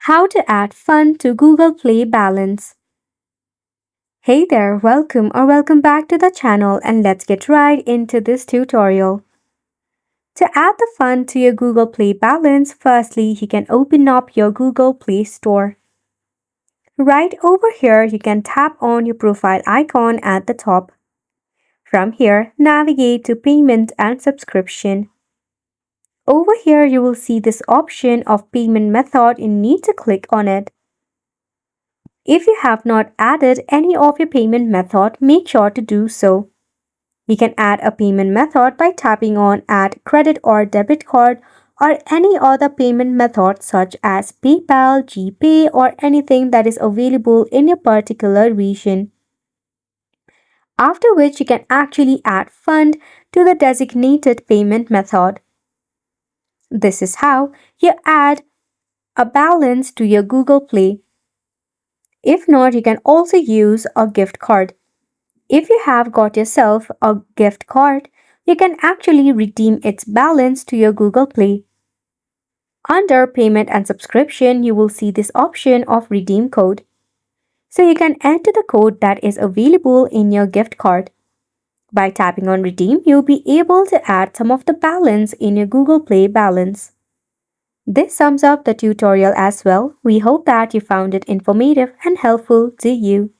How to add fun to Google Play Balance. Hey there, welcome back to the channel, and let's get right into this tutorial. To add the fun to your Google Play Balance, firstly you can open up your Google Play Store. Right over here you can tap on your profile icon at the top. From here, navigate to Payment and Subscription. Over here you will see this option of payment method. You need to click on it. If you have not added any of your payment method, make sure to do so. You can add a payment method by tapping on Add Credit or Debit Card or any other payment method such as PayPal, GPay, or anything that is available in your particular region. After which you can actually add fund to the designated payment method. This is how you add a balance to your Google Play. If not, you can also use a gift card. If you have got yourself a gift card, you can actually redeem its balance to your Google Play. Under Payment and Subscription, you will see this option of Redeem Code. So you can enter the code that is available in your gift card. By tapping on Redeem, you'll be able to add some of the balance in your Google Play balance. This sums up the tutorial as well. We hope that you found it informative and helpful to you.